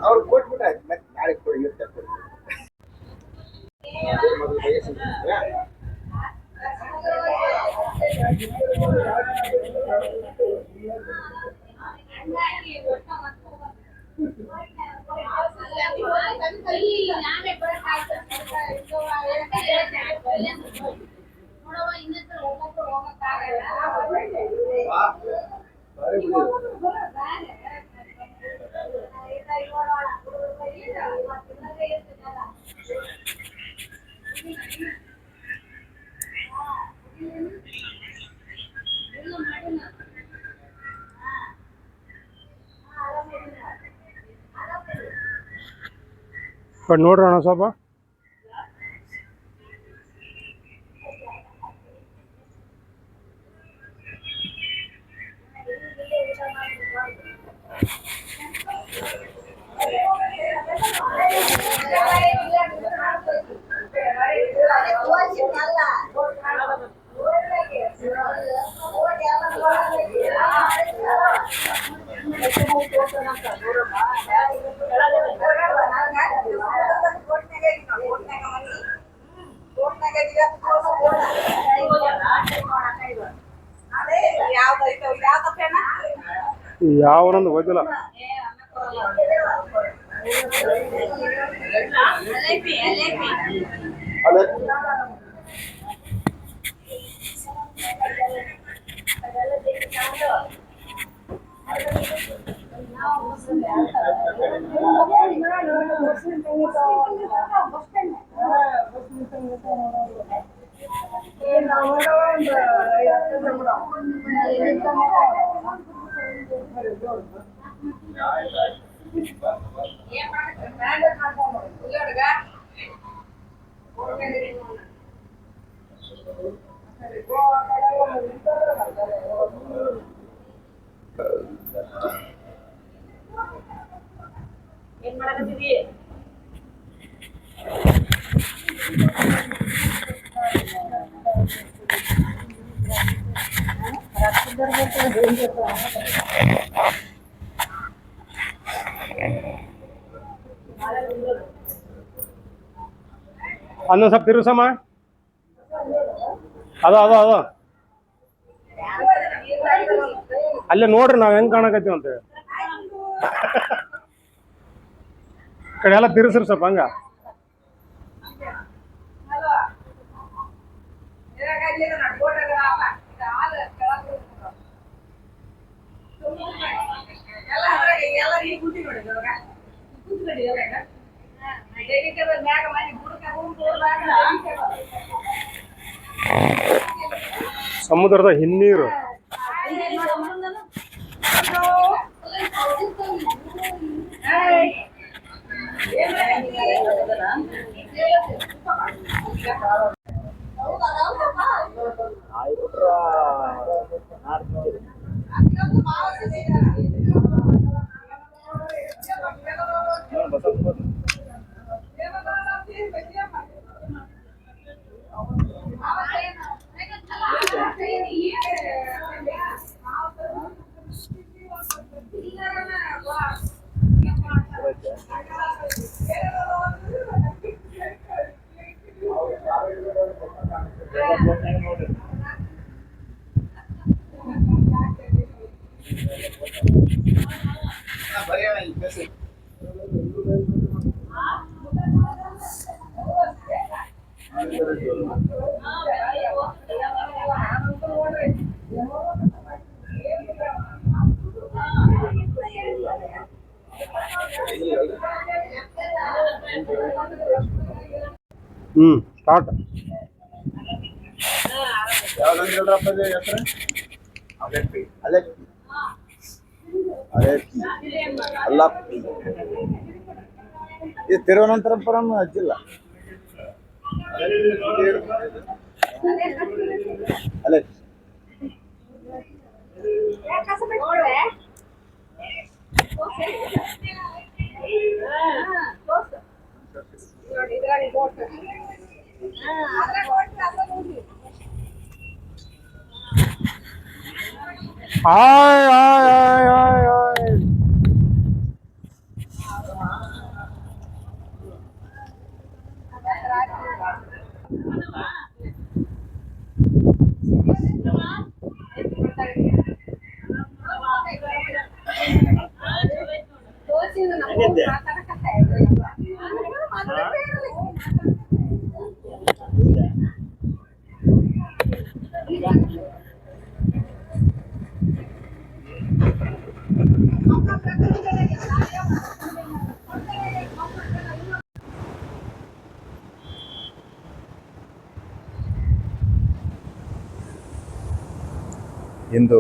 ಅವ್ರು ಕೊಟ್ಬಿಟ್ಟ ಮತ್ತೆ ನಾಳೆ ಕೊಡಿ ಇವತ್ತು ಮೊದಲು ಬಯಸಿದ್ರೆ ನೋಡ್ರಿ ಅಣ್ಣ ಸ್ವಲ್ಪ ಯಾವನೊಂದು ಗೊತ್ತಿಲ್ಲ. ಅನ್ನ ಸ್ವಲ್ಪ ತಿರುಸಮ್ಮ. ಅದ ಅಲ್ಲೇ ನೋಡ್ರಿ ನಾವ್ ಹೆಂಗ್ ಕಾಣಕತ್ತೀವಿ ಅಂತ ಕಡೆ ಎಲ್ಲ ತಿರ್ಸ್ರಿ ಸ್ವಲ್ಪ ಹಂಗ. ಸಮುದ್ರದ ಹಿನ್ನೀರು ಸ್ಟಾರ್ಟ್. ಇದು ತಿರುವನಂತಪುರಂ ಜಿಲ್ಲಾ. ಅಲ್ಲೇ ಆಯ್ ಆಯ್ ಆಯ್ ಆಯ್ ಆಯ್. ಇಂದು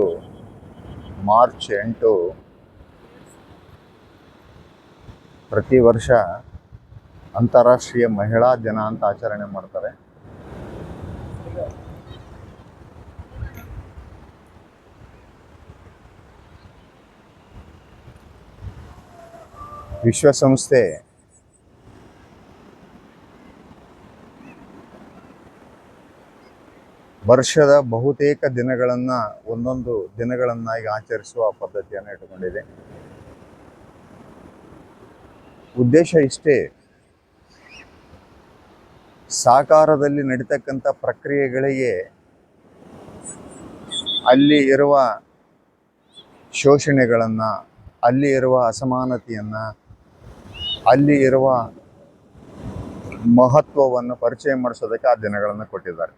ಮಾರ್ಚ್ 8 ಪ್ರತಿ ವರ್ಷ ಅಂತಾರಾಷ್ಟ್ರೀಯ ಮಹಿಳಾ ದಿನ ಅಂತ ಆಚರಣೆ ಮಾಡ್ತಾರೆ. ವಿಶ್ವಸಂಸ್ಥೆ ವರ್ಷದ ಬಹುತೇಕ ದಿನಗಳನ್ನು ಒಂದೊಂದು ದಿನಗಳನ್ನಾಗಿ ಆಚರಿಸುವ ಪದ್ಧತಿಯನ್ನು ಇಟ್ಟುಕೊಂಡಿದೆ. ಉದ್ದೇಶ ಇಷ್ಟೇ, ಸಾಕಾರದಲ್ಲಿ ನಡೀತಕ್ಕಂಥ ಪ್ರಕ್ರಿಯೆಗಳಿಗೆ ಅಲ್ಲಿ ಇರುವ ಶೋಷಣೆಗಳನ್ನು, ಅಲ್ಲಿ ಇರುವ ಅಸಮಾನತೆಯನ್ನು, ಅಲ್ಲಿ ಇರುವ ಮಹತ್ವವನ್ನು ಪರಿಚಯ ಮಾಡಿಸೋದಕ್ಕೆ ಆ ದಿನಗಳನ್ನು ಕೊಟ್ಟಿದ್ದಾರೆ.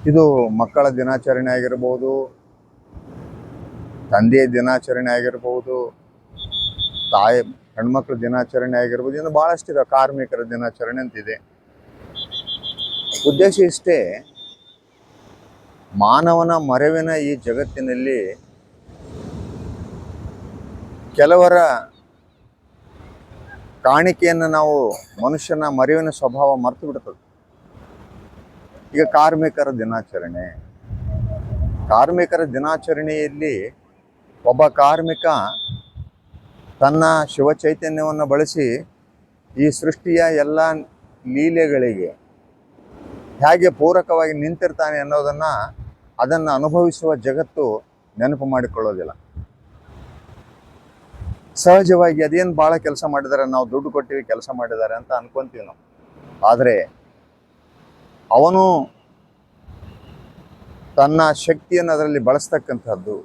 ಇದು ಮಕ್ಕಳ ದಿನಾಚರಣೆ ಆಗಿರ್ಬೋದು, ತಂದೆಯ ದಿನಾಚರಣೆ ಆಗಿರ್ಬೋದು, ಹೆಣ್ಮಕ್ಳ ದಿನಾಚರಣೆ ಆಗಿರ್ಬೋದು, ಇನ್ನು ಭಾಳಷ್ಟಿದೆ. ಕಾರ್ಮಿಕರ ದಿನಾಚರಣೆ ಅಂತಿದೆ. ಉದ್ದೇಶ ಇಷ್ಟೇ, ಮಾನವನ ಮರೆವಿನ ಈ ಜಗತ್ತಿನಲ್ಲಿ ಕೆಲವರ ಕಾಣಿಕೆಯನ್ನು ನಾವು ಮನುಷ್ಯನ ಮರೆವಿನ ಸ್ವಭಾವ ಮರೆತು ಬಿಡ್ತದೆ. ಈಗ ಕಾರ್ಮಿಕರ ದಿನಾಚರಣೆಯಲ್ಲಿ ಒಬ್ಬ ಕಾರ್ಮಿಕ ತನ್ನ ಶಿವಚೈತನ್ಯವನ್ನು ಬಳಸಿ ಈ ಸೃಷ್ಟಿಯ ಎಲ್ಲ ಲೀಲೆಗಳಿಗೆ ಹೇಗೆ ಪೂರಕವಾಗಿ ನಿಂತಿರ್ತಾನೆ ಅದನ್ನು ಅನುಭವಿಸುವ ಜಗತ್ತು ನೆನಪು ಮಾಡಿಕೊಳ್ಳೋದಿಲ್ಲ. ಸಹಜವಾಗಿ ಅದೇನು ಭಾಳ ಕೆಲಸ ಮಾಡಿದ್ದಾರೆ, ನಾವು ದುಡ್ಡು ಕೊಟ್ಟಿವಿ ಕೆಲಸ ಮಾಡಿದ್ದಾರೆ ಅಂತ ಅನ್ಕೊಂತೀವಿ ನಾವು. ಆದರೆ ಅವನು ತನ್ನ ಶಕ್ತಿಯನ್ನು ಅದರಲ್ಲಿ ಬಳಸ್ತಕ್ಕಂಥದ್ದು,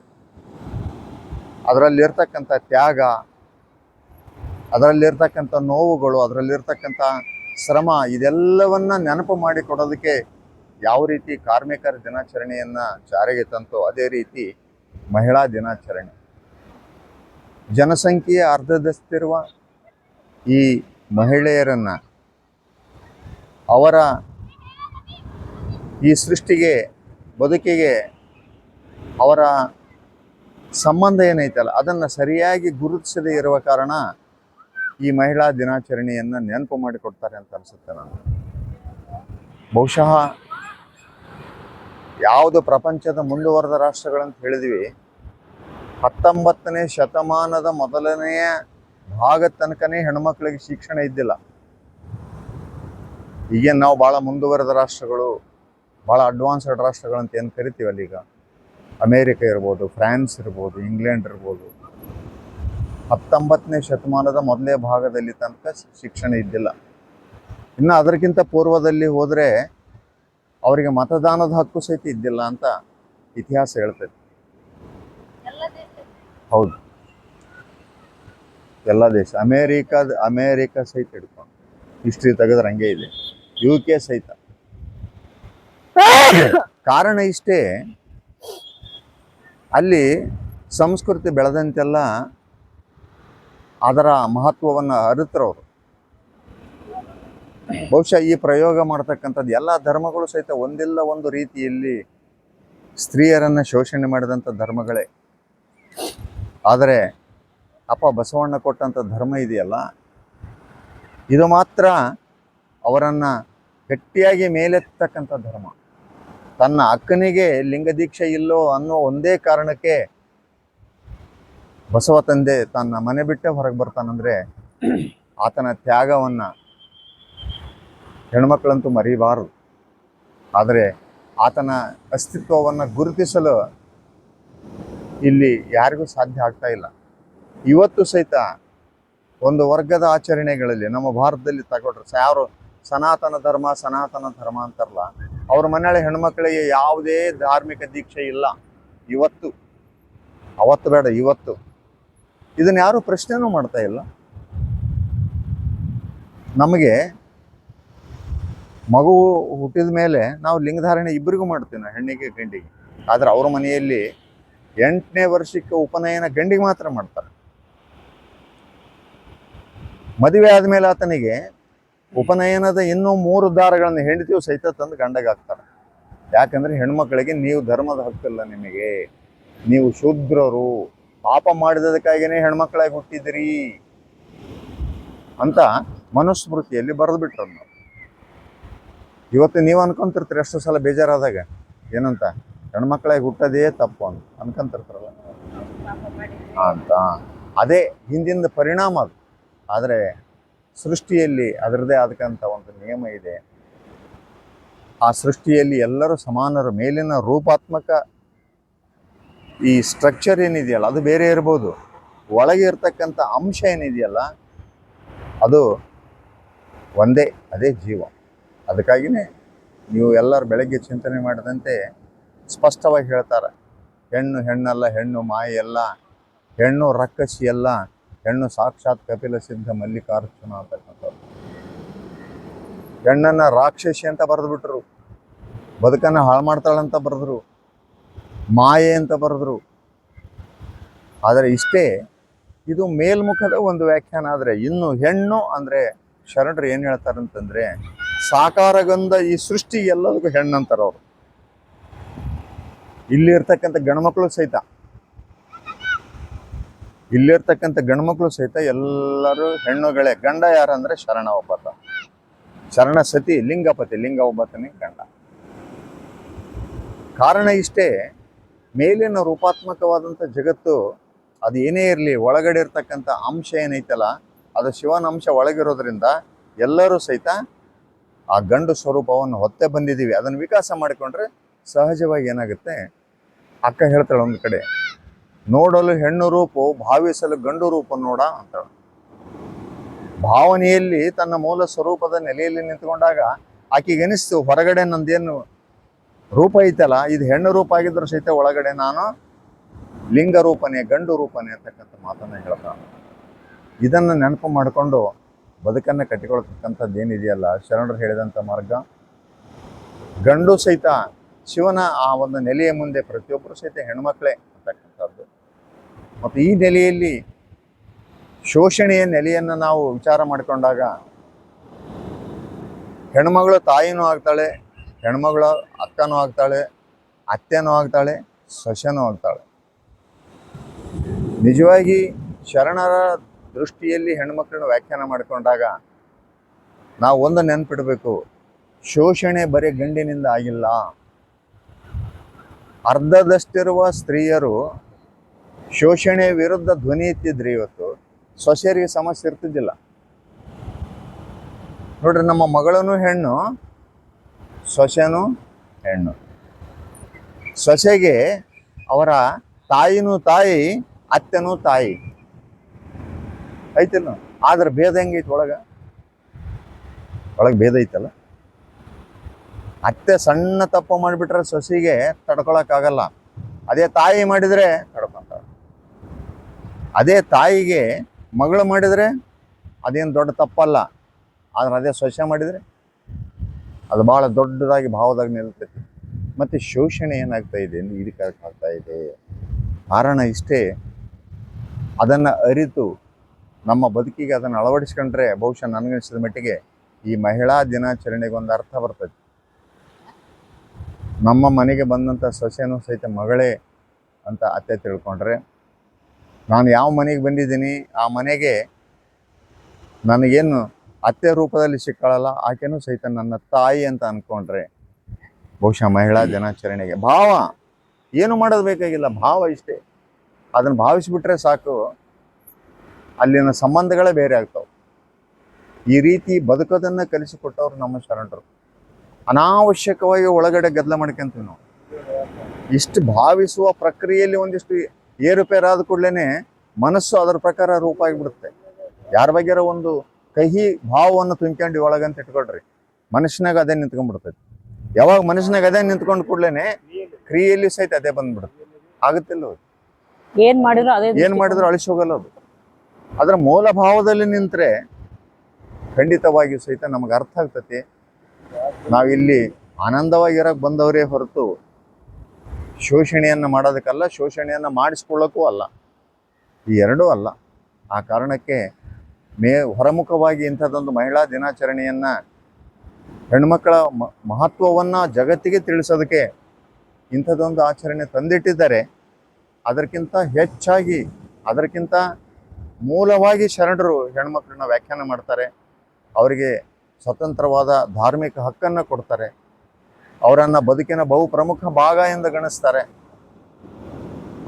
ಅದರಲ್ಲಿರ್ತಕ್ಕಂಥ ತ್ಯಾಗ, ಅದರಲ್ಲಿರ್ತಕ್ಕಂಥ ನೋವುಗಳು, ಅದರಲ್ಲಿರ್ತಕ್ಕಂಥ ಶ್ರಮ, ಇದೆಲ್ಲವನ್ನ ನೆನಪು ಮಾಡಿಕೊಡೋದಕ್ಕೆ ಯಾವ ರೀತಿ ಕಾರ್ಮಿಕರ ದಿನಾಚರಣೆಯನ್ನು ಜಾರಿಗೆ ತಂತೋ ಅದೇ ರೀತಿ ಮಹಿಳಾ ದಿನಾಚರಣೆ. ಜನಸಂಖ್ಯೆಯ ಅರ್ಧದಷ್ಟಿರುವ ಈ ಮಹಿಳೆಯರನ್ನು ಅವರ ಈ ಸೃಷ್ಟಿಗೆ, ಬದುಕಿಗೆ ಅವರ ಸಂಬಂಧ ಏನೈತಲ್ಲ ಅದನ್ನು ಸರಿಯಾಗಿ ಗುರುತಿಸದೇ ಇರುವ ಕಾರಣ ಈ ಮಹಿಳಾ ದಿನಾಚರಣೆಯನ್ನು ನೆನಪು ಮಾಡಿಕೊಡ್ತಾರೆ ಅಂತ ಅನಿಸುತ್ತೆ ನನಗೆ. ಬಹುಶಃ ಯಾವುದು ಪ್ರಪಂಚದ ಮುಂದುವರೆದ ರಾಷ್ಟ್ರಗಳಂತ ಹೇಳಿದ್ವಿ, 19ನೇ ಶತಮಾನದ ಮೊದಲನೆಯ ಭಾಗದ ತನಕನೇ ಹೆಣ್ಮಕ್ಳಿಗೆ ಶಿಕ್ಷಣ ಇದ್ದಿಲ್ಲ. ಈಗೇನು ನಾವು ಭಾಳ ಮುಂದುವರೆದ ರಾಷ್ಟ್ರಗಳು, ಭಾಳ ಅಡ್ವಾನ್ಸ್ಡ್ ರಾಷ್ಟ್ರಗಳಂತ ಏನು ಕರಿತೀವಲ್ಲ, ಈಗ ಅಮೇರಿಕ ಇರ್ಬೋದು, ಫ್ರಾನ್ಸ್ ಇರ್ಬೋದು, ಇಂಗ್ಲೆಂಡ್ ಇರ್ಬೋದು, 19ನೇ ಶತಮಾನದ ಮೊದಲೇ ಭಾಗದಲ್ಲಿ ತನಕ ಶಿಕ್ಷಣ ಇದ್ದಿಲ್ಲ. ಇನ್ನು ಅದಕ್ಕಿಂತ ಪೂರ್ವದಲ್ಲಿ ಹೋದರೆ ಅವರಿಗೆ ಮತದಾನದ ಹಕ್ಕು ಸಹಿತ ಇದ್ದಿಲ್ಲ ಅಂತ ಇತಿಹಾಸ ಹೇಳ್ತೈತಿ. ಹೌದು, ಎಲ್ಲ ದೇಶ, ಅಮೇರಿಕ ಸಹಿತ ಹಿಡ್ಕೊಂಡು ಹಿಸ್ಟ್ರಿ ತೆಗೆದ್ರೆ ಹಂಗೆ ಇದೆ, UK ಸಹಿತ. ಕಾರಣ ಇಷ್ಟೇ, ಅಲ್ಲಿ ಸಂಸ್ಕೃತಿ ಬೆಳೆದಂತೆಲ್ಲ ಅದರ ಮಹತ್ವವನ್ನು ಅರಿತರವರು. ಬಹುಶಃ ಈ ಪ್ರಯೋಗ ಮಾಡ್ತಕ್ಕಂಥದ್ದು ಎಲ್ಲ ಧರ್ಮಗಳು ಸಹಿತ ಒಂದಿಲ್ಲ ಒಂದು ರೀತಿಯಲ್ಲಿ ಸ್ತ್ರೀಯರನ್ನು ಶೋಷಣೆ ಮಾಡಿದಂಥ ಧರ್ಮಗಳೇ. ಆದರೆ ಅಪ್ಪ ಬಸವಣ್ಣ ಕೊಟ್ಟಂಥ ಧರ್ಮ ಇದೆಯಲ್ಲ, ಇದು ಮಾತ್ರ ಅವರನ್ನು ಗಟ್ಟಿಯಾಗಿ ಮೇಲೆತ್ತಕ್ಕಂಥ ಧರ್ಮ. ತನ್ನ ಅಕ್ಕನಿಗೆ ಲಿಂಗ ದೀಕ್ಷೆ ಇಲ್ಲೋ ಅನ್ನೋ ಒಂದೇ ಕಾರಣಕ್ಕೆ ಬಸವ ತಂದೆ ತನ್ನ ಮನೆ ಬಿಟ್ಟೆ ಹೊರಗೆ ಬರ್ತಾನಂದ್ರೆ ಆತನ ತ್ಯಾಗವನ್ನು ಹೆಣ್ಮಕ್ಳಂತೂ ಮರಿಬಾರದು. ಆದರೆ ಆತನ ಅಸ್ತಿತ್ವವನ್ನು ಗುರುತಿಸಲು ಇಲ್ಲಿ ಯಾರಿಗೂ ಸಾಧ್ಯ ಆಗ್ತಾ ಇಲ್ಲ. ಇವತ್ತು ಸಹಿತ ಒಂದು ವರ್ಗದ ಆಚರಣೆಗಳಲ್ಲಿ ನಮ್ಮ ಭಾರತದಲ್ಲಿ ತಗೊಂಡ್ರೆ ಯಾರು ಸನಾತನ ಧರ್ಮ ಅಂತಾರಲ್ಲ, ಅವ್ರ ಮನೆಯಲ್ಲಿ ಹೆಣ್ಮಕ್ಳಿಗೆ ಯಾವುದೇ ಧಾರ್ಮಿಕ ದೀಕ್ಷೆ ಇಲ್ಲ ಇವತ್ತು. ಅವತ್ತು ಬೇಡ, ಇವತ್ತು ಇದನ್ನ ಯಾರು ಪ್ರಶ್ನೆನೂ ಮಾಡ್ತಾ ಇಲ್ಲ. ನಮಗೆ ಮಗು ಹುಟ್ಟಿದ ಮೇಲೆ ನಾವು ಲಿಂಗಧಾರಣೆ ಇಬ್ಬರಿಗೂ ಮಾಡ್ತೀವಿ, ನಾವು ಹೆಣ್ಣಿಗೆ ಗಂಡಿಗೆ. ಆದ್ರೆ ಅವ್ರ ಮನೆಯಲ್ಲಿ 8ನೇ ವರ್ಷಕ್ಕೆ ಉಪನಯನ ಗಂಡಿಗೆ ಮಾತ್ರ ಮಾಡ್ತಾರೆ. ಮದುವೆ ಆದ್ಮೇಲೆ ಆತನಿಗೆ ಉಪನಯನದ ಇನ್ನೂ 3 ದಾರಗಳನ್ನು ಹೆಂಡತಿಯು ಸಹಿತ ತಂದು ಗಂಡಗೆ ಹಾಕ್ತಾರೆ. ಯಾಕಂದ್ರೆ ಹೆಣ್ಮಕ್ಳಿಗೆ ನೀವು ಧರ್ಮದ ಹಕ್ಕಿಲ್ಲ, ನಿಮಗೆ ನೀವು ಶೂದ್ರರು, ಪಾಪ ಮಾಡಿದಕ್ಕಾಗಿಯೇ ಹೆಣ್ಮಕ್ಳಾಗಿ ಹುಟ್ಟಿದಿರಿ ಅಂತ ಮನುಸ್ಮೃತಿಯಲ್ಲಿ ಬರೆದು ಬಿಟ್ರು. ನಾವು ಇವತ್ತು ನೀವು ಅನ್ಕೊಂತಿರ್ತೀರಿ ಎಷ್ಟು ಸಲ ಬೇಜಾರಾದಾಗ, ಏನಂತ ಹೆಣ್ಮಕ್ಳಾಗಿ ಹುಟ್ಟೋದೇ ತಪ್ಪು ಅಂತ ಅನ್ಕೊಂತಿರ್ತಾರಲ್ಲ ಅಂತ. ಅದೇ ಹಿಂದಿನ ಪರಿಣಾಮ ಅದು. ಆದರೆ ಸೃಷ್ಟಿಯಲ್ಲಿ ಅದರದೇ ಆದಕ್ಕಂಥ ಒಂದು ನಿಯಮ ಇದೆ. ಆ ಸೃಷ್ಟಿಯಲ್ಲಿ ಎಲ್ಲರೂ ಸಮಾನರು. ಮೇಲಿನ ರೂಪಾತ್ಮಕ ಈ ಸ್ಟ್ರಕ್ಚರ್ ಏನಿದೆಯಲ್ಲ ಅದು ಬೇರೆ ಇರ್ಬೋದು, ಒಳಗೆ ಇರ್ತಕ್ಕಂಥ ಅಂಶ ಏನಿದೆಯಲ್ಲ ಅದು ಒಂದೇ, ಅದೇ ಜೀವ. ಅದಕ್ಕಾಗಿಯೇ ನೀವು ಎಲ್ಲರೂ ಬೆಳಗ್ಗೆ ಚಿಂತನೆ ಮಾಡಿದಂತೆ ಸ್ಪಷ್ಟವಾಗಿ ಹೇಳ್ತಾರೆ, ಹೆಣ್ಣು ಹೆಣ್ಣಲ್ಲ, ಹೆಣ್ಣು ಮಾಯೆಲ್ಲ, ಹೆಣ್ಣು ರಕ್ಕಸಿ ಅಲ್ಲ, ಹೆಣ್ಣು ಸಾಕ್ಷಾತ್ ಕಪಿಲ ಸಿದ್ಧ ಮಲ್ಲಿಕಾರ್ಜುನ ಅಂತಕ್ಕಂಥದ್ದು. ಹೆಣ್ಣನ್ನು ರಾಕ್ಷಸಿ ಅಂತ ಬರೆದು ಬಿಟ್ರು, ಬದುಕನ್ನು ಹಾಳು ಮಾಡ್ತಾಳಂತ ಬರೆದ್ರು, ಮಾಯೆ ಅಂತ ಬರೆದ್ರು. ಆದರೆ ಇಷ್ಟೇ, ಇದು ಮೇಲ್ಮುಖದ ಒಂದು ವ್ಯಾಖ್ಯಾನ. ಆದರೆ ಇನ್ನು ಹೆಣ್ಣು ಅಂದರೆ ಶರಣರು ಏನು ಹೇಳ್ತಾರೆ ಅಂತಂದರೆ, ಸಾಕಾರಗೊಂಡ ಈ ಸೃಷ್ಟಿ ಎಲ್ಲದಕ್ಕೂ ಹೆಣ್ಣಂತಾರೆ ಅವರು. ಇಲ್ಲಿರ್ತಕ್ಕಂಥ ಗಂಡ್ಮಕ್ಳು ಸಹಿತ ಎಲ್ಲರೂ ಹೆಣ್ಣುಗಳೇ. ಗಂಡ ಯಾರಂದ್ರೆ ಶರಣ ಒಬ್ಬತ, ಶರಣ ಸತಿ, ಲಿಂಗಪತಿ, ಲಿಂಗ ಒಬ್ಬತನೇ ಗಂಡ. ಕಾರಣ ಇಷ್ಟೇ, ಮೇಲಿನ ರೂಪಾತ್ಮಕವಾದಂಥ ಜಗತ್ತು ಅದು ಏನೇ ಇರಲಿ, ಒಳಗಡೆ ಇರ್ತಕ್ಕಂಥ ಅಂಶ ಏನೈತಲ್ಲ ಅದು ಶಿವನ ಅಂಶ ಒಳಗಿರೋದ್ರಿಂದ ಎಲ್ಲರೂ ಸಹಿತ ಆ ಗಂಡು ಸ್ವರೂಪವನ್ನು ಹೊತ್ತೆ ಬಂದಿದ್ದೀವಿ. ಅದನ್ನು ವಿಕಾಸ ಮಾಡಿಕೊಂಡ್ರೆ ಸಹಜವಾಗಿ ಏನಾಗುತ್ತೆ, ಅಕ್ಕ ಹೇಳ್ತಾಳೆ ಒಂದು ಕಡೆ, ನೋಡಲು ಹೆಣ್ಣು ರೂಪವು ಭಾವಿಸಲು ಗಂಡು ರೂಪ ನೋಡ ಅಂತ. ಭಾವನೆಯಲ್ಲಿ ತನ್ನ ಮೂಲ ಸ್ವರೂಪದ ನೆಲೆಯಲ್ಲಿ ನಿಂತ್ಕೊಂಡಾಗ ಆಕೆಗೆ ಅನಿಸ್ತು, ಹೊರಗಡೆ ನಂದೇನು ರೂಪ ಐತಲ್ಲ ಇದು ಹೆಣ್ಣು ರೂಪ ಆಗಿದ್ರು ಸಹಿತ ಒಳಗಡೆ ನಾನು ಲಿಂಗ ರೂಪನೇ, ಗಂಡು ರೂಪನೇ ಅಂತಕ್ಕಂಥ ಮಾತನ್ನ ಹೇಳ್ತಾನೆ. ಇದನ್ನು ನೆನಪು ಮಾಡಿಕೊಂಡು ಬದುಕನ್ನು ಕಟ್ಟಿಕೊಳ್ತಕ್ಕಂಥದ್ದು ಏನಿದೆಯಲ್ಲ, ಶರಣರು ಹೇಳಿದಂಥ ಮಾರ್ಗ, ಗಂಡು ಸಹಿತ ಶಿವನ ಆ ಒಂದು ನೆಲೆಯ ಮುಂದೆ ಪ್ರತಿಯೊಬ್ಬರು ಸಹಿತ ಹೆಣ್ಮಕ್ಳೇ ಅಂತಕ್ಕಂಥದ್ದು. ಮತ್ತು ಈ ನೆಲೆಯಲ್ಲಿ ಶೋಷಣೆಯ ನೆಲೆಯನ್ನು ನಾವು ವಿಚಾರ ಮಾಡಿಕೊಂಡಾಗ ಹೆಣ್ಮಗಳು ತಾಯಿನೂ ಆಗ್ತಾಳೆ, ಹೆಣ್ಮಗಳು ಅಕ್ಕನೂ ಆಗ್ತಾಳೆ, ಅತ್ತೆನೂ ಆಗ್ತಾಳೆ, ಸೊಸೆನೂ ಆಗ್ತಾಳೆ. ನಿಜವಾಗಿ ಶರಣರ ದೃಷ್ಟಿಯಲ್ಲಿ ಹೆಣ್ಮಕ್ಳನ್ನ ವ್ಯಾಖ್ಯಾನ ಮಾಡಿಕೊಂಡಾಗ ನಾವು ಒಂದು ನೆನ್ಪಿಡಬೇಕು, ಶೋಷಣೆ ಬರೀ ಗಂಡಿನಿಂದ ಆಗಿಲ್ಲ. ಅರ್ಧದಷ್ಟಿರುವ ಸ್ತ್ರೀಯರು ಶೋಷಣೆ ವಿರುದ್ಧ ಧ್ವನಿ ಎತ್ತಿದ್ರೆ ಇವತ್ತು ಸೊಸೆಯರಿಗೆ ಸಮಸ್ಯೆ ಇರ್ತಿದ್ದಿಲ್ಲ. ನೋಡ್ರಿ, ನಮ್ಮ ಮಗಳೂ ಹೆಣ್ಣು, ಸೊಸೆನೂ ಹೆಣ್ಣು. ಸೊಸೆಗೆ ಅವರ ತಾಯಿನೂ ತಾಯಿ, ಅತ್ತೆನೂ ತಾಯಿ ಐತಿಲ್ಲ. ಆದ್ರೆ ಭೇದ ಹೆಂಗೈತಿ ಒಳಗೆ ಭೇದ ಐತಲ್ಲ. ಅತ್ತೆ ಸಣ್ಣ ತಪ್ಪು ಮಾಡಿಬಿಟ್ರೆ ಸೊಸೆಗೆ ತಡ್ಕೊಳಕ್ಕಾಗಲ್ಲ, ಅದೇ ತಾಯಿ ಮಾಡಿದರೆ ತಡ್ಕೊಂತಾಳೆ. ಅದೇ ತಾಯಿಗೆ ಮಗಳು ಮಾಡಿದರೆ ಅದೇನು ದೊಡ್ಡ ತಪ್ಪಲ್ಲ, ಆದ್ರೆ ಅದೇ ಸೊಸೆ ಮಾಡಿದರೆ ಅದು ಭಾಳ ದೊಡ್ಡದಾಗಿ ಭಾವದಾಗ ನಿಲ್ತೈತಿ. ಮತ್ತು ಶೋಷಣೆ ಏನಾಗ್ತಾ ಇದೆ, ಇದಕ್ಕೆ ಆಗ್ತಾ ಇದೆ. ಕಾರಣ ಇಷ್ಟೇ, ಅದನ್ನು ಅರಿತು ನಮ್ಮ ಬದುಕಿಗೆ ಅದನ್ನು ಅಳವಡಿಸ್ಕೊಂಡ್ರೆ ಬಹುಶಃ ನನಗನ್ಸಿದ ಮಟ್ಟಿಗೆ ಈ ಮಹಿಳಾ ದಿನಾಚರಣೆಗೊಂದು ಅರ್ಥ ಬರ್ತದೆ. ನಮ್ಮ ಮನೆಗೆ ಬಂದಂಥ ಸೊಸೆನೂ ಸಹಿತ ಮಗಳೇ ಅಂತ ಅತ್ತೆ ತಿಳ್ಕೊಂಡ್ರೆ, ನಾನು ಯಾವ ಮನೆಗೆ ಬಂದಿದ್ದೀನಿ ಆ ಮನೆಗೆ ನನಗೇನು ಅತ್ತೆ ರೂಪದಲ್ಲಿ ಸಿಕ್ಕಾಳಲ್ಲ ಆಕೆನೂ ಸಹಿತ ನನ್ನ ತಾಯಿ ಅಂತ ಅಂದ್ಕೊಂಡ್ರೆ ಬಹುಶಃ ಮಹಿಳಾ ದಿನಾಚರಣೆಗೆ ಭಾವ ಏನು ಮಾಡೋದು ಬೇಕಾಗಿಲ್ಲ, ಭಾವ ಇಷ್ಟೇ. ಅದನ್ನು ಭಾವಿಸಿಬಿಟ್ರೆ ಸಾಕು, ಅಲ್ಲಿನ ಸಂಬಂಧಗಳೇ ಬೇರೆ ಆಗ್ತಾವೆ. ಈ ರೀತಿ ಬದುಕೋದನ್ನು ಕಲಿಸಿಕೊಟ್ಟವ್ರು ನಮ್ಮ ಶರಣರು. ಅನಾವಶ್ಯಕವಾಗಿ ಒಳಗಡೆ ಗದ್ದಲ ಮಾಡ್ಕೊಂತೀವಿ ನಾವು. ಇಷ್ಟು ಭಾವಿಸುವ ಪ್ರಕ್ರಿಯೆಯಲ್ಲಿ ಒಂದಿಷ್ಟು ಏರುಪೇರಾದ ಕೂಡಲೇ ಮನಸ್ಸು ಅದರ ಪ್ರಕಾರ ರೂಪ ಆಗಿಬಿಡುತ್ತೆ. ಯಾರ ಬಗ್ಗೆರ ಒಂದು ಕಹಿ ಭಾವವನ್ನು ತುಂಬ್ಕೊಂಡು ಒಳಗಂತ ಇಟ್ಕೊಳ್ರಿ, ಮನುಷ್ಯನಾಗ ಅದೇ ನಿಂತ್ಕೊಂಡ್ಬಿಡ್ತೈತಿ. ಯಾವಾಗ ಮನುಷ್ಯನಾಗ ಅದೇ ನಿಂತ್ಕೊಂಡ್ ಕೂಡಲೇ ಕ್ರಿಯೆಯಲ್ಲಿ ಸಹಿತ ಅದೇ ಬಂದ್ಬಿಡುತ್ತೆ. ಆಗುತ್ತಿಲ್ಲ ಏನ್ ಮಾಡಿದ್ರು ಅಳಿಸಿ ಹೋಗಲ್ಲ ಅದು. ಅದರ ಮೂಲ ಭಾವದಲ್ಲಿ ನಿಂತ್ರೆ ಖಂಡಿತವಾಗಿಯೂ ಸಹಿತ ನಮಗೆ ಅರ್ಥ ಆಗ್ತತಿ ನಾವಿಲ್ಲಿ ಆನಂದವಾಗಿರಕ್ಕೆ ಬಂದವರೇ ಹೊರತು ಶೋಷಣೆಯನ್ನು ಮಾಡೋದಕ್ಕಲ್ಲ, ಶೋಷಣೆಯನ್ನು ಮಾಡಿಸ್ಕೊಳ್ಳೋಕ್ಕೂ ಅಲ್ಲ. ಈ ಎರಡೂ ಅಲ್ಲ. ಆ ಕಾರಣಕ್ಕೆ ಹೊರಮುಖವಾಗಿ ಇಂಥದ್ದೊಂದು ಮಹಿಳಾ ದಿನಾಚರಣೆಯನ್ನು, ಹೆಣ್ಮಕ್ಕಳ ಮಹತ್ವವನ್ನು ಜಗತ್ತಿಗೆ ತಿಳಿಸೋದಕ್ಕೆ ಇಂಥದ್ದೊಂದು ಆಚರಣೆ ತಂದಿಟ್ಟಿದ್ದಾರೆ. ಅದಕ್ಕಿಂತ ಹೆಚ್ಚಾಗಿ, ಅದಕ್ಕಿಂತ ಮೂಲವಾಗಿ ಶರಣರು ಹೆಣ್ಮಕ್ಳನ್ನ ವ್ಯಾಖ್ಯಾನ ಮಾಡ್ತಾರೆ. ಅವರಿಗೆ ಸ್ವತಂತ್ರವಾದ ಧಾರ್ಮಿಕ ಹಕ್ಕನ್ನು ಕೊಡ್ತಾರೆ. ಅವರನ್ನು ಬದುಕಿನ ಬಹು ಪ್ರಮುಖ ಭಾಗ ಎಂದು ಗಣಿಸ್ತಾರೆ.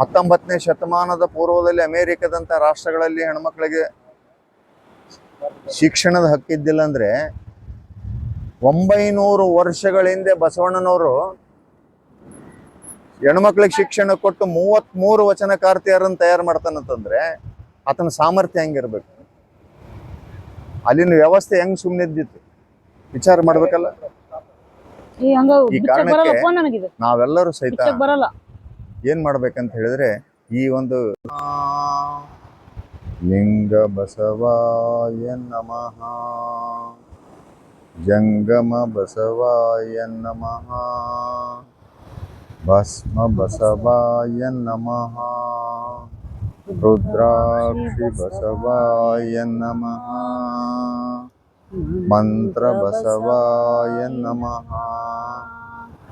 19ನೇ ಶತಮಾನದ ಪೂರ್ವದಲ್ಲಿ ಅಮೇರಿಕದಂಥ ರಾಷ್ಟ್ರಗಳಲ್ಲಿ ಹೆಣ್ಮಕ್ಳಿಗೆ ಶಿಕ್ಷಣದ ಹಕ್ಕಿದ್ದಿಲ್ಲ ಅಂದರೆ 900 ವರ್ಷಗಳ ಹಿಂದೆ ಬಸವಣ್ಣನವರು ಹೆಣ್ಮಕ್ಳಿಗೆ ಶಿಕ್ಷಣ ಕೊಟ್ಟು 33 ವಚನಕಾರ್ತಿಯರನ್ನು ತಯಾರು ಮಾಡ್ತಾನಂತಂದ್ರೆ ಆತನ ಸಾಮರ್ಥ್ಯ ಹೆಂಗಿರ್ಬೇಕು, ಅಲ್ಲಿನ ವ್ಯವಸ್ಥೆ ಹೆಂಗ್ ಸುಮ್ಮನಿದ್ದಿತ್ತು ವಿಚಾರ ಮಾಡ್ಬೇಕಲ್ಲ. ಈ ಕಾರಣಕ್ಕೆ ನಾವೆಲ್ಲರೂ ಸಹಿತ ಏನ್ ಮಾಡ್ಬೇಕಂತ ಹೇಳಿದ್ರೆ, ಈ ಒಂದು ಲಿಂಗ ಬಸವಾಯ ನಮಃ, ಜಂಗಮ ಬಸವಾಯ ನಮಃ, ಭಸ್ಮ ಬಸವಾಯ ನಮಃ, ರುದ್ರಾಕ್ಷಿ ಬಸವಾಯ ನಮಃ, ಮಂತ್ರ ಬಸವಾಯ ನಮಃ,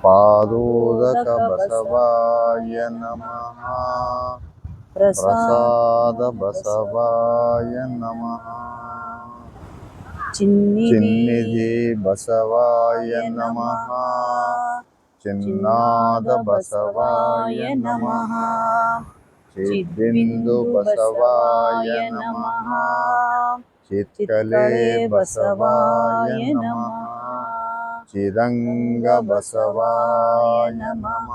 ಪಾದೋದಕ ಬಸವಾಯ ನಮಃ, ಪ್ರಸಾದ ಬಸವಾಯ ನಮಃ, ಚಿನ್ನಿಧಿ ಬಸವಾಯ ನಮಃ, ಚಿನ್ನಾದ ಬಸವಾಯ ನಮಃ, ಚಿದ್ಬಿಂದು ಬಸವಾಯ ನಮಃ, ಚಿತ್ಕಲೆ ಬಸವಾಯ ನಮಃ, ಚಿದಂಗ ಬಸವಾಯ ನಮಃ,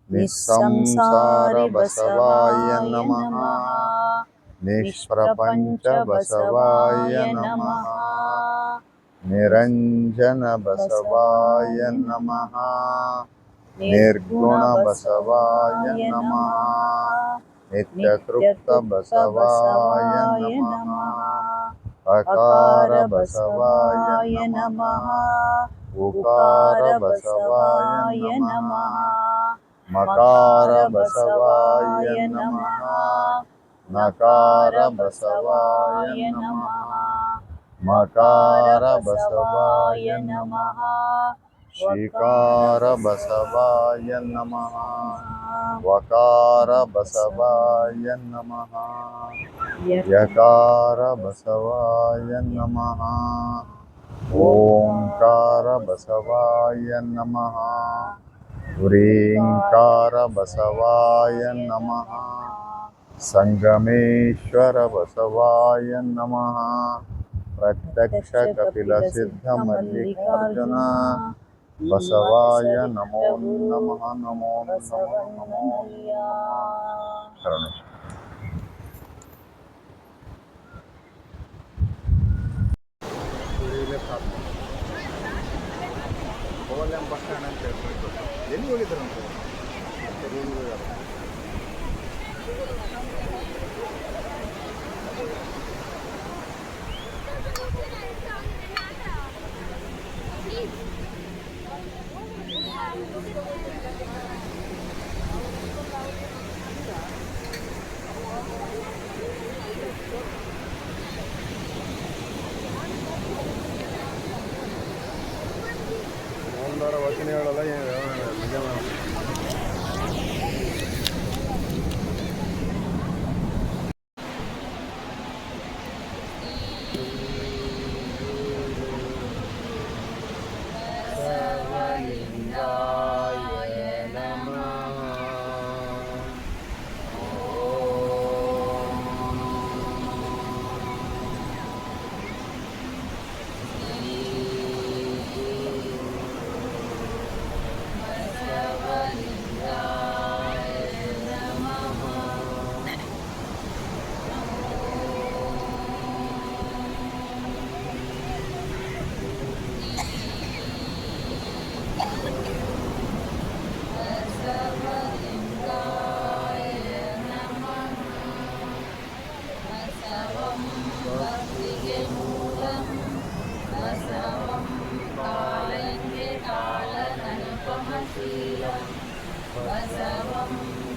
ನಿಸ್ಸಂಸಾರ ಬಸವಾಯ ನಮಃ, ನಿಷ್ಪ್ರಪಂಚ ಬಸವಾಯ ನಮಃ, ನಿರಂಜನ ಬಸವಾಯ ನಮಃ, ನಿರ್ಗುಣ ಬಸವಾಯ ನಮಃ, ನಿತ್ಯತೃಪ್ತ ಬಸವಾಯ ನಮಃ, ಅಕಾರ ಬಸವಾಯ ನಮಃ, ಉಕಾರ ಬಸವಾಯ ನಮಃ, ಮಕಾರ ಬಸವಾಯ ನಮಃ, ನಕಾರ ಬಸವಾಯ ನಮಃ, ಮಕಾರ ಬಸವಾಯ ನಮಃ, ಶ್ರೀಕಾರ ಬಸವಾಯ ನಮಃ, ವಕಾರ ಬಸವಾಯ ನಮಃ, ಯಕಾರ ಬಸವಾಯ ನಮಃ, ಓಂಕಾರ ಬಸವಾಯ ನಮಃ, ಹ್ರೀಂಕಾರ ಬಸವಾಯ ನಮಃ, ಸಂಗಮೇಶ್ವರ ಬಸವಾಯ ನಮಃ, ಪ್ರತ್ಯಕ್ಷ ಕಪಿಲ ಸಿದ್ಧ ಮಲ್ಲಿಕಾರ್ಜುನ ಬಸವಾಯ ನಮೋ ನಮಃ, ನಮೋ ನಮಃ, ನಮೋ ನಮಃ. ಎಲ್ಲಿ ಹೋಗಿದ್ರಂತೆ? ವಚನ ಹೇಳಲ್ಲ ಬಸವಂ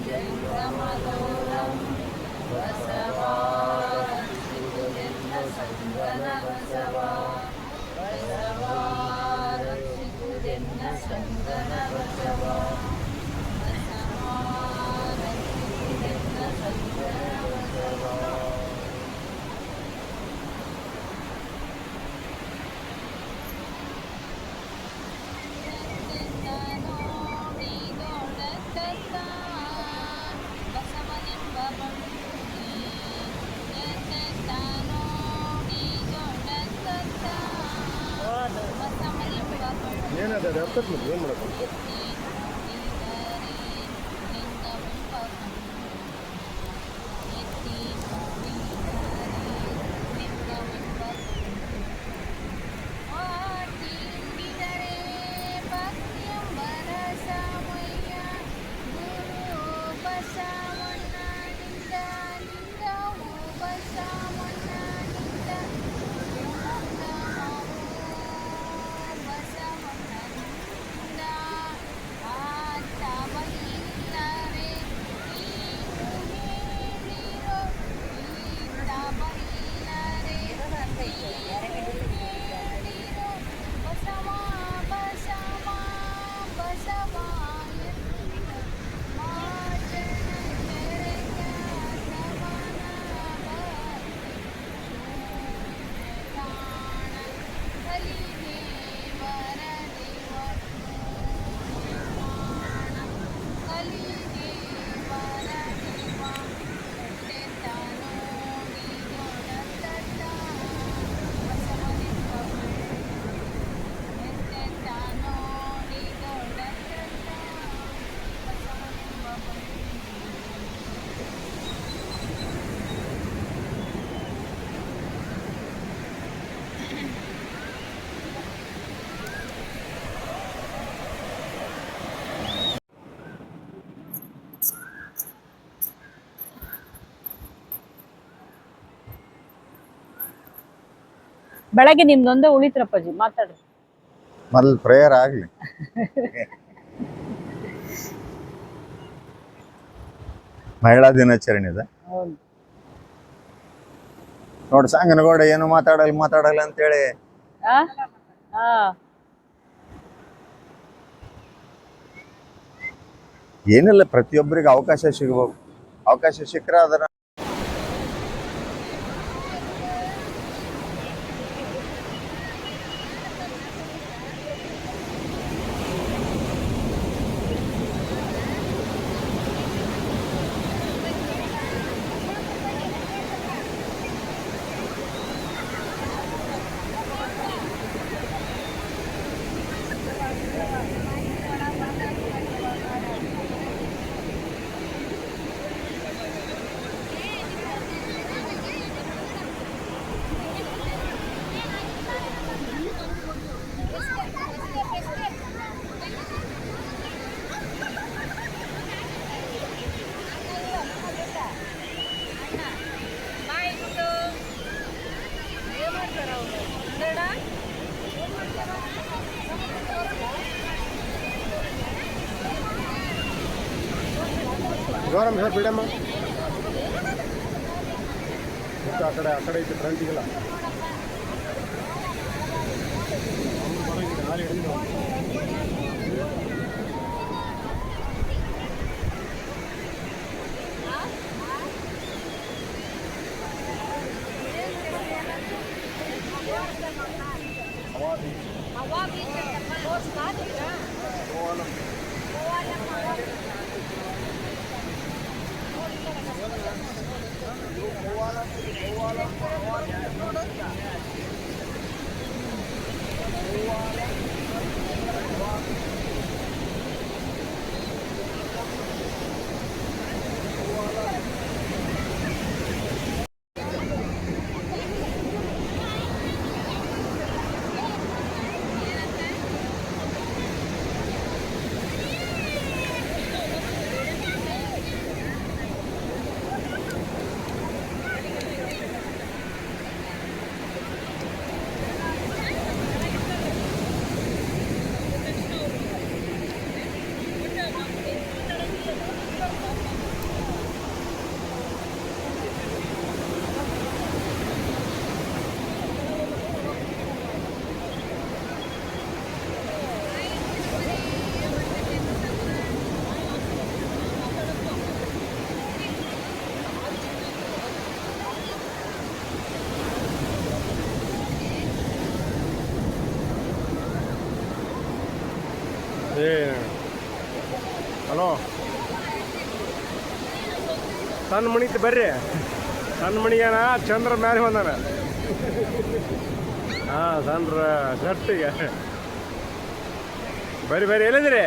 ಜಂಗಮದೂರಂ ಬಸವಾರಕ್ಷಿಸುದೆನ್ನ ಸಂಗನ ಬಸವ ಬಸವಾರಕ್ಷಿಸುದೆನ್ನ ಸಂಗನ ಬಸವ ಬಸವಾರಕ್ಷಿಸುದೆನ್ನ ಸಂಗನ ಬಸವ ಏನದ ಹತ್ತಕ್ಕೆ ಏನು ಮಾಡಬೇಕು ಬೆಳಗ್ಗೆ ನಿಮ್ದೊಂದೇ ಉಳಿತ್ರಪ್ಪಾಜಿ ಮಾತಾಡ್ರಿ ಮೊದಲು ಪ್ರೇಯರ್ ಆಗಲಿ. ಮಹಿಳಾ ದಿನಾಚರಣೆ ಇದೆ ಹೌದು ನೋಡಿ. ಸಂಗನಗೌಡ ಏನು ಮಾತಾಡಲ್ಲ ಅಂತೇಳಿ ಆ? ಆ. ಏನಿಲ್ಲ, ಪ್ರತಿಯೊಬ್ಬರಿಗೆ ಅವಕಾಶ ಸಿಗಬೇಕು. ಅವಕಾಶ ಸಿಕ್ಕರೆ ಅದನ್ನ ಗೌರಮ್ಮ ಸರ್ ಬಿಡಮ್ಮ. ಆ ಕಡೆ ಐತೆ ಫ್ರಂಟಿಗೆಲ್ಲ. ಹಲೋ, ಸಣ್ಣ ಮಣಿತ್ ಬರ್ರಿ. ಸಣ್ಣ ಮಣಿಗೇನ ಚಂದ್ರ ಮ್ಯಾಲೆ ಬಂದಾನ. ಹಾಂ, ಸಣ್ಣ ಶರ್ಟಿಗೆ ಬರ್ರಿ ಬರ್ರಿ. ಎಲ್ಲಿದ್ರಿ?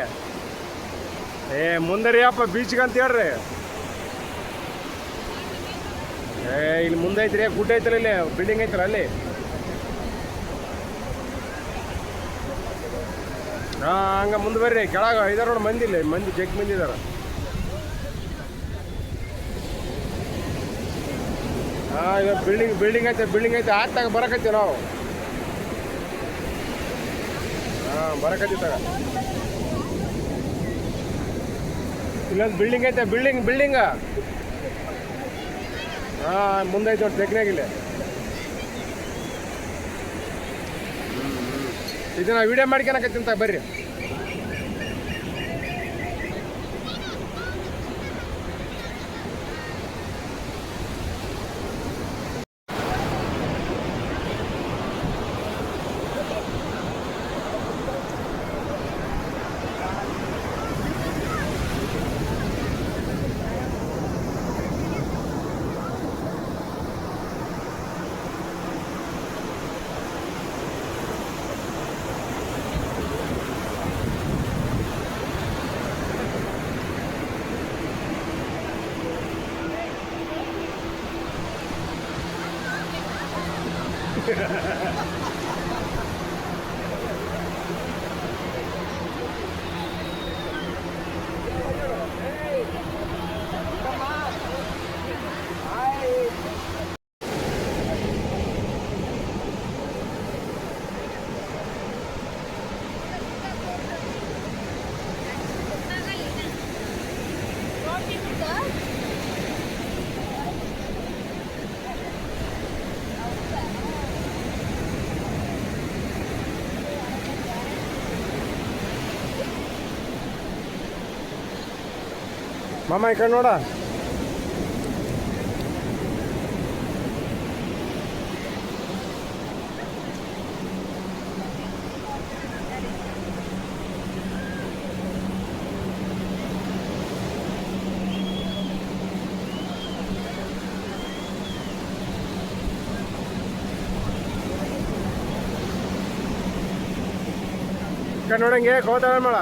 ಮುಂದೆ ರೀ ಅಪ್ಪ ಬೀಚ್ಗೆ ಅಂತ ಹೇಳ್ರಿ. ಇಲ್ಲಿ ಮುಂದೆ ಐತ್ರಿ, ಗುಡ್ಡ ಐತಲ್ಲ, ಇಲ್ಲಿ ಬಿಲ್ಡಿಂಗ್ ಐತಲ್ಲ ಅಲ್ಲಿ. ಹಾಂ, ಹಂಗೆ ಮುಂದೆ ಬರ್ರಿ. ಕೆಳಗೆ ಇದಾರೆ ನೋಡಿ ಮಂದಿ, ಇಲ್ಲಿ ಮಂದಿ ಜಗ್ ಮಂದಿ ಇದಾರೆ. ಹಾಂ, ಇವಾಗ ಬಿಲ್ಡಿಂಗ್ ಐತೆ ಆತ್ತಾಗ ಬರಕತ್ತೀವಿ ನಾವು. ಹಾಂ, ಬರಕತ್ತೀವಿ ತಗ. ಇಲ್ಲೊಂದು ಬಿಲ್ಡಿಂಗ್ ಐತೆ, ಬಿಲ್ಡಿಂಗ. ಹಾಂ, ಮುಂದೆ ಐತೆ ನೋಡಿ ತೆಗ್ನಾಗಿಲ್ಲ. ಇದನ್ನ ವಿಡಿಯೋ ಮಾಡ್ಕೊಳಕತ್ತೀನಿ ಬರ್ರಿ. ಮಾಮ ಈ ಕಡೆ ನೋಡ. ಈ ಕಡೆ ನೋಡಂಗೆ ಕೋತಾಳ ಮಾಡ.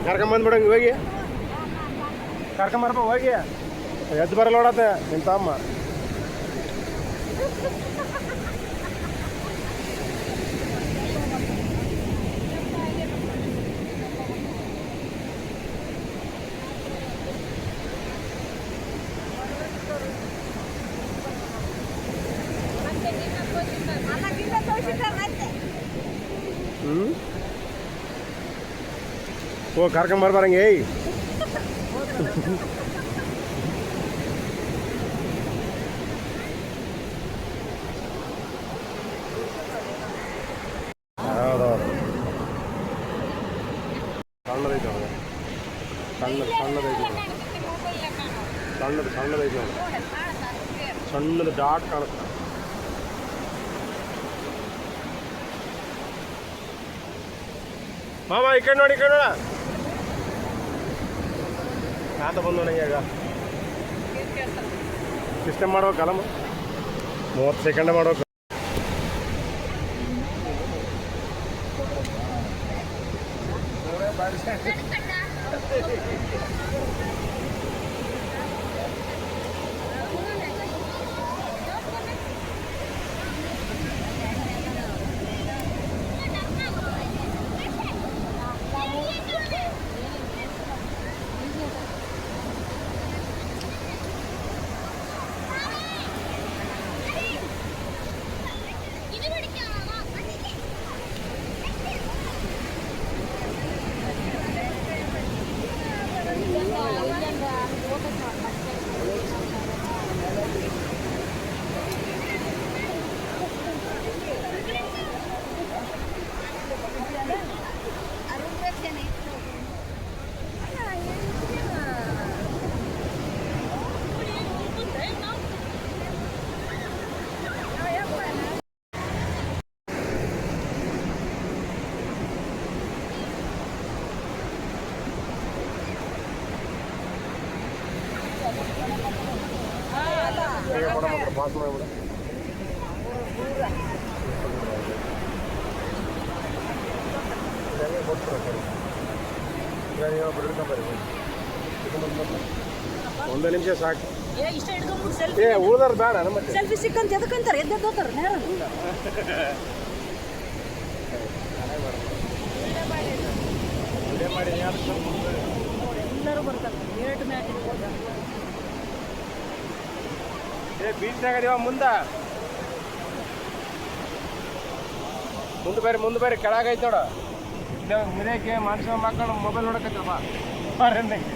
ಕರ್ಕೊಂಬಂದ್ಬಿಡಂಗೆ ಹೋಗಿ, ಕರ್ಕೊಂಬರಪ್ಪ ಹೋಗಿ. ಎದ್ದು ಬರಲ್ಲ ನೋಡತ್ತೆ ನಿಮ್ಮ ತಮ್ಮ. ಓ ಕರ್ಕೊಂಬರ್ಬಾರಂಗೆ. ಏಯ್ ಹೌದೌದು, ಸಣ್ಣದೈತೆ ಅವನು, ಸಣ್ಣದೈತೆ ಸಣ್ಣದೈತೆ ಅವನು, ಸಣ್ಣದು ಡಾಟ್ ಕಾಣುತ್ತೆ. ಮಾಮ ಈ ಕಡೆ ನೋಡಿ, ಈ ಕಡೆ ನೋಡ. ಆತ ಬಂದು ನನಗೆ ಈಗ ಸಿಸ್ಟಮ್ ಮಾಡ್ಬೇಕಲ್ಲಮ್ಮ, 30 ಸೆಕೆಂಡ್ ಮಾಡ್ಬೇಕು. ಪಾಸ್ ಮಾಡಿಬಿಡ. ಒಂದು ನಿಮಿಷ ಸಾಕು. ಇಷ್ಟ ಹಿಡ್ಕೊಂಡ್ಬಿಟ್ಟು ಸೆಲ್ಫಿ ಏ ಉಳ್ದಾರ ಬೇಡ ಮತ್ತೆ ಸೆಲ್ಫಿ ಸಿಕ್ಕಂತ ಎದಕ್ಕಂತಾರೆ ಎದ್ದು ಹೋಗ್ತಾರೆ ನೇರ ಎಲ್ಲರೂ ಬರ್ತಾರೆ ಏಟ್ ಮ್ಯಾಚ್ ಏ ಬೀಚ್ನಾಗ ಅದೀವ ಮುಂದೆ ಬೇರೆ ಕೆಳಗೈತೆ ನೋಡ. ಇಲ್ಲ ಮಿರಕ್ಕೆ ಮನುಷ್ಯ ಮಕ್ಕಳು ಮೊಬೈಲ್ ನೋಡಕತ್ತಲ್ಲ ಬಾ ಬಾರಣ್ಣಗೆ.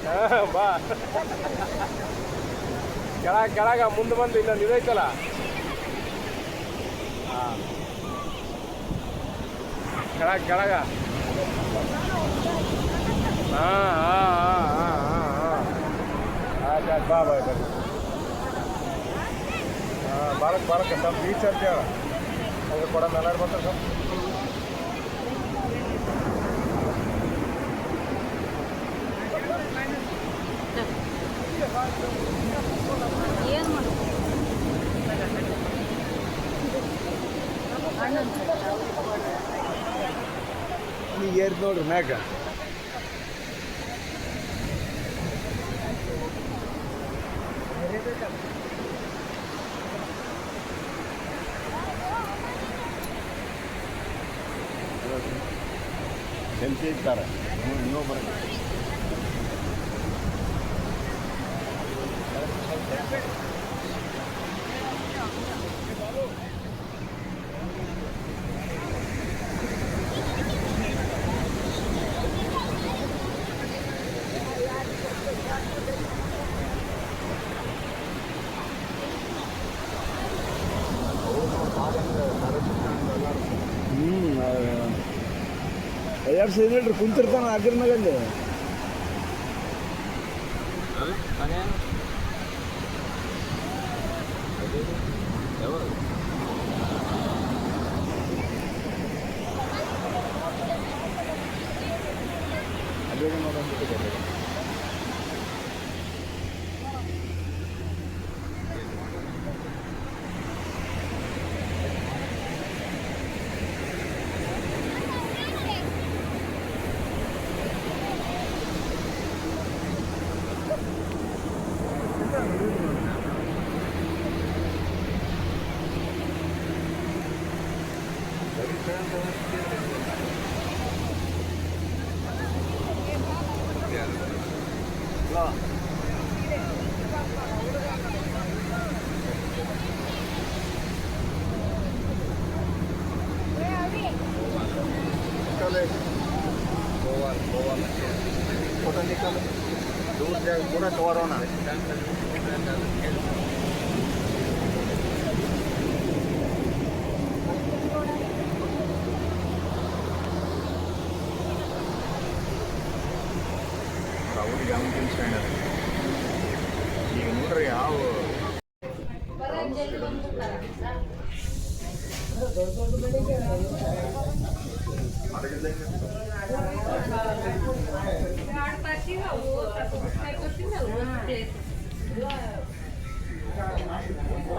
ಹಾಂ ಬಾ ಕೆಳಗ ಮುಂದೆ ಬಂದು ಇನ್ನೊಂದು ಇದೈತಲ್ಲ. ಹಾಂ ಕೆಳಗ ಆಯ್ತು ಬಾ ಬಾಯ್ ಬರ್ರಿ. ಬಾರಕ್ಕೆ ಸ್ವಲ್ಪ ಬೀಚ್ ಅಂತ ಹೇಳ ಅದು ಕೂಡ ಎಲ್ಲರೂ ಬರ್ತಾರೆ ಸ್ವಲ್ಪ. ಏನು ಮಾಡಿ ಈಗ ಏರ್ ನೋಡ್ರಿ ಮ್ಯಾಗ ಸೆಲ್ಫಿ ಇರ್ತಾರೆ. ನೀವು ಬರೋದು ಎರಡು ಸೈಡ್ ಹೇಳ್ರಿ ಕುಂತಿರ್ತಾನೆ ಅಗ್ರನಾಗಲ್ಲಿ. ಅದೇ ನೋಡೋದು फोटो निकालो दूर से पूरा कवर होना. ರಾಹುಲ್ ಗಾಂಧಿ ಸ್ಟ್ಯಾಂಡರ್ ಈಗ ನೋಡ್ರಿ ಯಾವ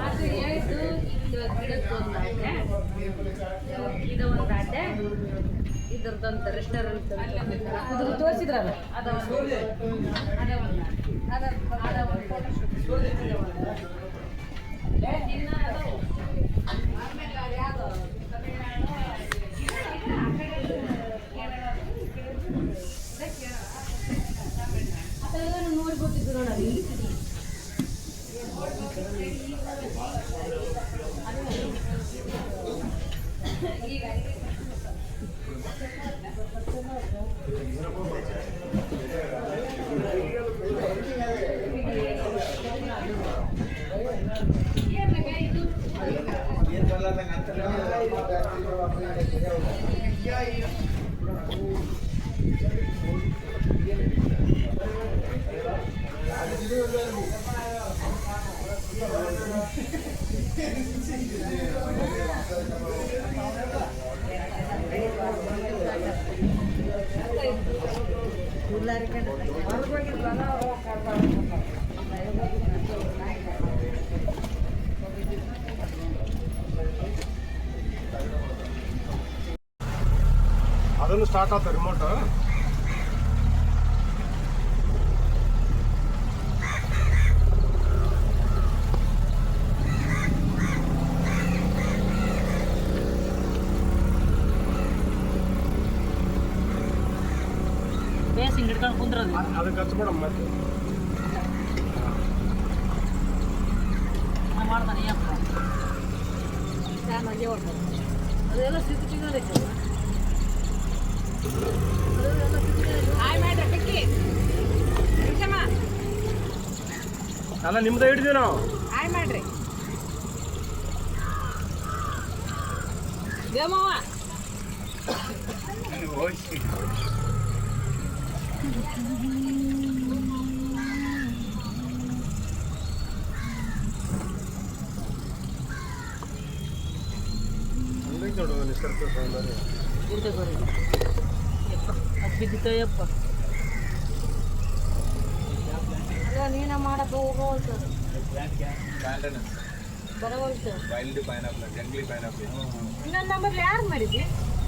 ಅದು ಹೇಳಿದ್ದು ಗಿಡಕ್ಕೊಂದು ಅಡ್ಡೆ ಇದು ಒಂದು ಅಡ್ಡೆ ಇದ್ರದ್ದೊಂದು ರೆಸ್ಟೋರೆಂಟ್ ಇದ್ರ ತೋರಿಸಿದ್ರಲ್ಲ ಅದ ಒಂದು ಅದೇ ಒಂದು ಅದ ಒಂದು ಇನ್ನ ಅದು ಆಮೇಲೆ ಯಾವುದು ನೋಡಿ ಗೊತ್ತಿದ್ದು ನೋಡಿ ಸ್ಟಾರ್ಟ್ ಆತ ರಿಮೋಟ್. ಬೇಸ್ ಹಿಂಗೆ ಹಿಡ್ಕೊಂಡು ಕುಂದ್ರದು. ಅದಕ್ಕೆ ಹಚ್ಬೇಡಮ್ಮ ಮತ್ತೆ. ಮಾಡ್ತಾನೆ ಅಪ್ಪ ನಂಗೆ ಹೊಡ್ತಾರೆ ಅದೆಲ್ಲ ಸಿಗ್ತಿದ್ದಾರೆ ಅಲ್ಲ ನಿಮ್ದು ಹಿಡಿದೀವಿ ನಾವು. ಹಾಯ್ ಮಾಡ್ರಿ ದೇಮವ್ವ. ಬಿದ್ದಿತ್ತಯ್ಯಪ್ಪ ಅಲ್ಲ ನೀನ ಮಾಡಕ್ಕೆ ಹೋಗೋಲ್ತು ಬರವಲ್ತು. ಇನ್ನೊಂದು ನಂಬರ್ ಯಾರು ಮಾಡಿದ್ವಿ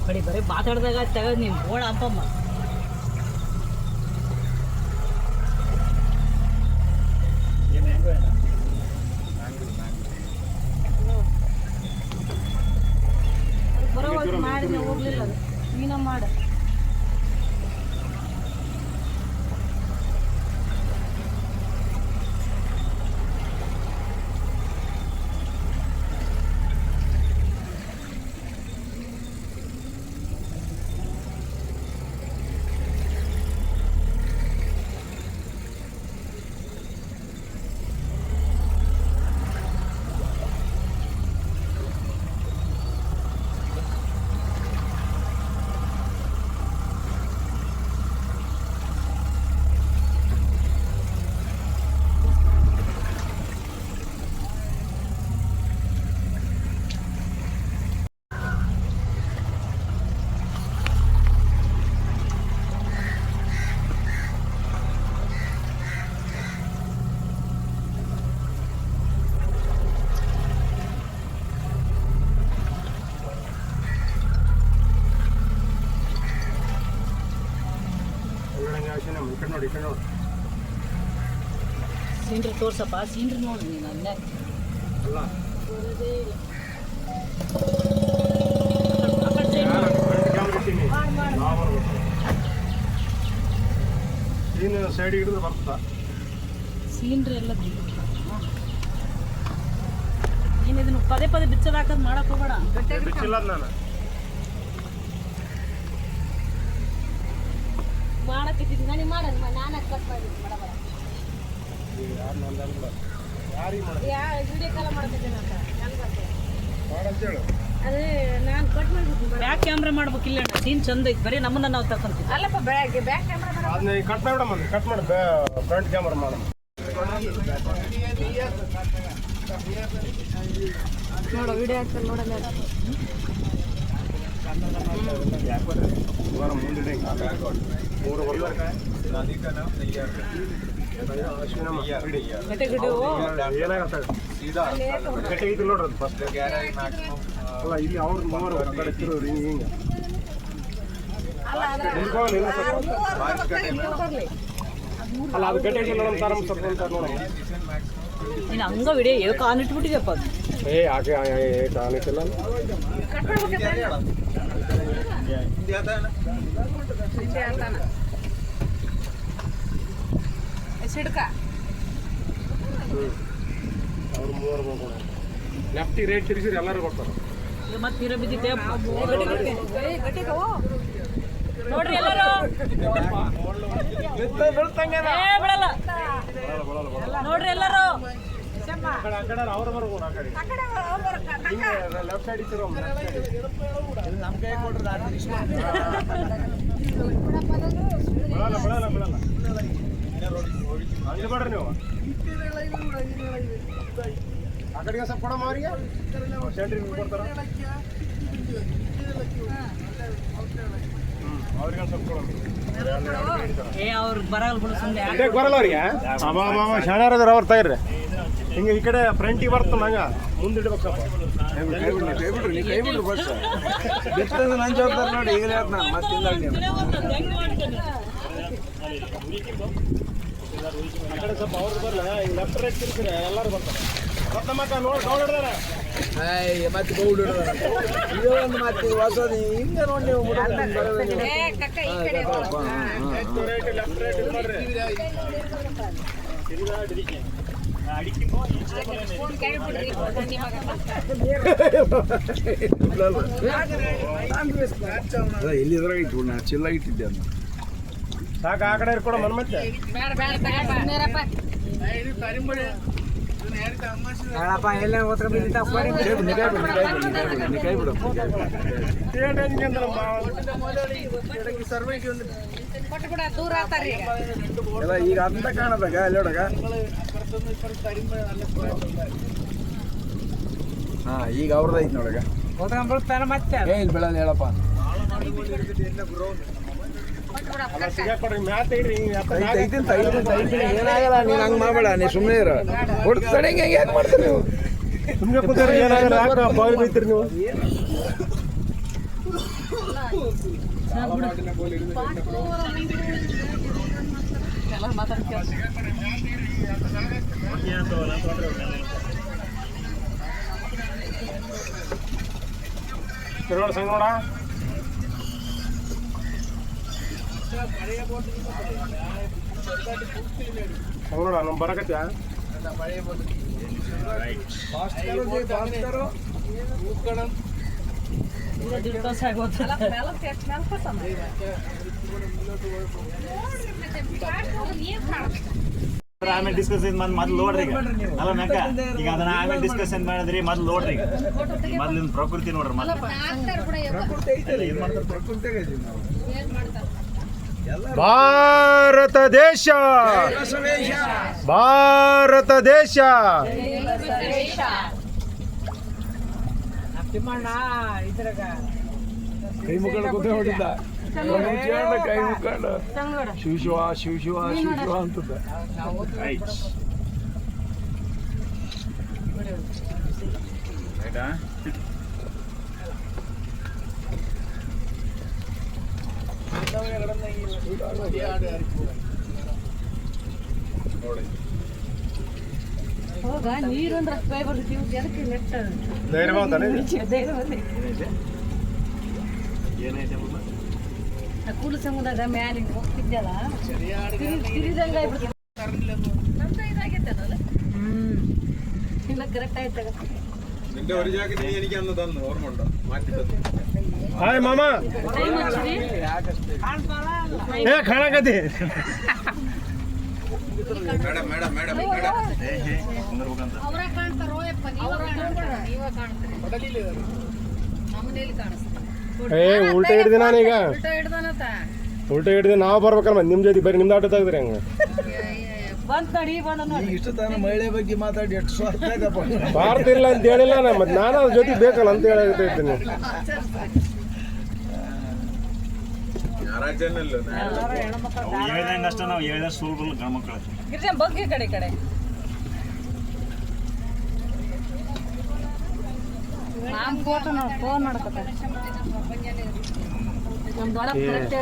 ಬರೀ ಬರೀ ಮಾತಾಡಿದಾಗ ತೆಗೆದು ನೀನು ಬೋಣ ಅಪ್ಪಮ್ಮ. ಬರೋವಲ್ತು ಮಾಡಿ ಹೋಗ್ಲಿಲ್ಲ ಅದು ನೀನ ಮಾಡ. ನೋಡಿ ಸೀನ್ರಿ ತೋರ್ಸಪ್ಪ ಸೀನ್ರಿ ನೋಡಿ ನೀನು ಅಲ್ಲೇ ಅಲ್ಲ ಸೀನ್ ಸೈಡ್ ಹಿಡಿದು ಬರ್ತಾ ಸೀನ್ರಿ ಎಲ್ಲ ನೀನು ಇದನ್ನು ಪದೇ ಪದೇ ಬಿಚ್ಚೋದು ಹಾಕೋದು ಮಾಡಕ್ಕೆ ಹೋಗಬೇಡ. ಬಿಚ್ಚಿಲ್ಲ ನಾನು ಮಾಡಕ್ಕಿದ್ದೀನಿ ನನಗೆ ಮಾಡೋದು ನಾನು ಕಟ್ ಮಾಡಿದ್ದೀನಿ ಬಡ ವಿಡಿಯೋ ಕಾಲ್ ಮಾಡಕ್ಕಿದ್ದೀನಿ ಅಂತ ನನಗೆ ಅದೇ ನಾನು ಕಟ್ ಮಾಡಿದ್ದೀನಿ. ಬ್ಯಾಕ್ ಕ್ಯಾಮ್ರಾ ಮಾಡ್ಬೇಕಿಲ್ಲ ಸೀನ್ ಚಂದ ಐತಿ ಬರೀ ನಮ್ಮನ್ನ ನಾವು ತಗೊಂತೀವಿ. ಅಲ್ಲಪ್ಪ ಬ್ಯಾಕ್ ಕ್ಯಾಮ್ರಾ ಅದನ್ನ ಕಟ್ ಮಾಡಿಬಿಡಮ್ಮ ಕಟ್ ಮಾಡಿ ಫ್ರಂಟ್ ಕ್ಯಾಮ್ರಾ ಮಾಡಮ್ಮ. ನೋಡು ವಿಡಿಯೋ ಹಾಕ್ತಾರೆ ನೋಡಲ್ಲ ಗಟ್ಟಿ ನೋಡ್ರಿ ಫಸ್ಟ್ ಅಲ್ಲ ಇಲ್ಲಿ ಅವ್ರ ಮೂವರು ಕಡೆ ತಿರೋರು ಹಿಂಗೆ ಅಲ್ಲ ಅದು ಗಟ್ಟಿ ನೋಡೋಣ ತಾರಮ್ಮ ಸ್ವಲ್ಪ ಅಂತ ನೋಡೋಣ. ನೀನು ಹಂಗ ವಿಡಿಯೋ ಏಕ ಆನ್ ಇಟ್ಬಿಟ್ಟಿದೆಪ್ಪ ಅದು. ಏ ಹಾಗೆ ಕಾಣಿಸಿಲ್ಲ ಸಿಡ್ಕ ಅವ್ರು ಮೂವರು ಬರ್ಬೋದು ಲೆಫ್ಟಿ ರೈಟ್ ತಿರುಗಿಸಿರಿ ಎಲ್ಲರೂ ಬರ್ತಾರೆ. ಈಗ ಮತ್ತೆ ನೀರ ಬಿದ್ದಿದ್ದೆ ನೋಡ್ರಿ ಎಲ್ಲರೂ ಬಿಡಲ್ಲ ನೋಡ್ರಿ ಎಲ್ಲರೂ ಅವ್ರು ಬರ್ಬೋದು ಆ ಕಡೆ ಲೆಫ್ಟ್ ಸೈಡ್ ಇತ್ತು ನಮ್ಮ ಕೈ ಕೊಡ್ರಿ ಬಿಡಲ್ಲ ಹಂಗೆ ಮಾಡ್ರಿ ನೀವು ಆ ಕಡೆಗೆ ಸ್ವಲ್ಪ ಕೊಡಮ್ಮ ಅವರಿಗೆ ಸೆಂಟ್ರಿಗೆ ಕೊಡ್ತಾರ ಅವ್ರಿಗೆ ಸ್ವಲ್ಪ ಕೊಡೋದು ಏ ಅವ್ರು ಬರಲ್ಲ ಬಿಡು ಸುಮ್ಮನೆ ಬರಲ್ಲ ಅವ್ರಿಗೆ ಶಾಣ್ಯಾರದ್ರ ಅವ್ರು ತಗ್ರಿ ಹಿಂಗೆ ಈ ಕಡೆ ಫ್ರಂಟಿಗೆ ಬರ್ತದೆ ನಂಗೆ ಮುಂದಿಡ್ಬೇಕಪ್ಪ. ಕೈ ಬಿಡ್ರಿ ಬಸ್ ಬಿತ್ತದ ನನ್ನ ಜವಾಬ್ದಾರಿ ನೋಡಿ ಈಗಲೇ ಹೇಳ್ತ ನಾನು ಮತ್ತಿಲ್ಲ ಆ ಕಡೆ ಸ್ವಲ್ಪ ಅವ್ರು ಬರಲ್ಲ, ಹಿಂಗೆ ಲೆಫ್ಟ್ ರೈಟ್ ತಿರ್ಸಿದ್ರೆ ಎಲ್ಲರೂ ಬರ್ತಾರೆ. ಮತ್ತೆ ಮಕ್ಕ ನೋಡಿದಾರೆ ಮತ್ತೆ ಗೌಡ್ ಇದೇ ಒಂದು ಮತ್ತೆ ಹೊಸದು ಹಿಂಗೆ ನೋಡಿ ನೀವು ಲೆಫ್ಟ್ ರೈಟ್ ಮಾಡ್ರಿ. ಎಲ್ಲಿದ್ರಾಗ ಇಟ್ಟು ನಾ ಚಿಲ್ಲ ಇಟ್ಟಿದ್ದೆ ಅದನ್ನ ಸಾಕು ಆ ಕಡೆ ಇರ್ಕೊಡ ಮನ್ ಮತ್ತೆ ಎಲ್ಲ ಕೈ ಬಿಡು ಎಲ್ಲ ಈಗ ಅಂತ ಕಾಣದಾಗ ಅಲ್ಲಿ ಹೊಡಗ ಹಾ ಈಗ ಅವ್ರದ್ದು ಐತಿ ನೋಡಗ ಮತ್ತೆ ಇಲ್ಲಿ ಬೆಳಲ್ಲ ಹೇಳಪ್ಪ ಸಿಗಾಕೊಡ್ರಿ ಮ್ಯಾತ್ ಇಡ್ರಿ. ಏನಾಗಲ್ಲ ನೀನು ಹಂಗೆ ಮಾಡಬೇಡ ನೀ ಸುಮ್ಮನೆ ಇರ ಹೊಡ್ತಾನೆ ಯಾಕೆ ಮಾಡ್ತೀರಿ ನೀವು ಸುಮ್ಮನೆ ಕೂತಾರೆ ಏನಾಗಲ್ಲ, ಯಾಕೆ ಬಾವಿ ಬೈತೀರಿ ನೀವು? ತಿರುಗಾಡ ಸಂಗ ನೋಡ ನೋಡ ನಮ್ಮ ಬರಕತ್ಯಾ ಆಮೇಲೆ ಡಿಸ್ಕಷನ್ ಮೊದ್ಲು ನೋಡ್ರಿ ಅಲ್ಲ ನಕ್ಕ ಈಗ ಅದನ್ನ ಆಮೇಲೆ ಡಿಸ್ಕಷನ್ ಮಾಡಿದ್ರಿ ಮೊದ್ಲು ನೋಡ್ರಿ ಮೊದ್ಲಿನ ಪ್ರಕೃತಿ ನೋಡ್ರಿ ಭಾರತ ದೇಶ, ಭಾರತ ದೇಶ. ಕೈ ಮುಖಂಡ ಕೂತ ಹೊಡಿದ್ದ ಕೈ ಮುಖಂಡ ಶಿವ ಶಿವ ಶಿವ ಶಿವ ಶಿವ ಶಿವ ಅಂತದ್ದ ಹೋಗ ನೀರೊಂದ್ರ ಕೈ ಬರ್ತೀವಿ ಅದಕ್ಕೆ ನೆಟ್ಟ ಧೈರ್ಯ ಬಂತಾನೆ ಕೂಡು ಸಮುದಾಯದ ಮ್ಯಾಲೆ ಹೋಗ್ತಿದ್ದಲ್ಲ ತಿರಿದಂಗ ನಮ್ದು ಇದಾಗೈತಲ್ಲ. ಇಲ್ಲ ಕರೆಕ್ಟ್ ಆಯ್ತಾಗ ಹಾಯ್ ಮಾಮ ಏ ಕಾಣಕತ್ತಿ ಅವ್ರ ಕಾಣ್ತಾರೋ ಯಪ್ಪ, ನೀವ ಕಾಣ್ತೀರಿ ನಮ್ಮನೇಲಿ ಕಾಣಿಸ್ತಾರೆ. ಏ ಉಲ್ಟಾ ಹಿಡ್ದಿ ನಾನೀಗ ಹಿಡ್ದಾನತ್ತ ಉಲ್ಟಾ ಹಿಡ್ದಿ ನಾವು ಬರ್ಬೇಕಲ್ಲ ಮತ್ತೆ ನಿಮ್ಮ ಜೊತೆ ಬರೀ ನಿಮ್ದು ಆಟ ತೆಗ್ದ್ರಿ ಹಂಗ ಬಂದ್ ನೋಡಿ ಬಂದ ನೋಡಿ ಇಷ್ಟು ತಾನ ಮಹಿಳೆ ಬಗ್ಗೆ ಮಾತಾಡಿ ಎಷ್ಟು ಸ್ವಾರ್ಥ ಇದಪ್ಪ ಭಾರತ ಇಲ್ಲ ಅಂತ ಹೇಳಿಲ್ಲ ನಾ ಮತ್ತೆ ನಾನು ಅದ್ರ ಜೊತೆ ಬೇಕಲ್ಲ ಅಂತ ಹೇಳಿರ್ತೀನಿ. ಹೇಳ್ದಂಗೆ ಅಷ್ಟ ನಾವು ಹೇಳ್ದ ಸೂರ್ಬಲ್ ಗಣಮಕ್ಕಳು ಗಿರ್ಜಾ ಬಗ್ಗೆ ಕಡೆ ಕಡೆ ನಾನ್ ಫೋಟೋ ನೋಡಿ ಫೋನ್ ಮಾಡ್ಕೊತ ನಮ್ ದೊಡ್ಡಪ್ಪ ಕರೆಕ್ಟ್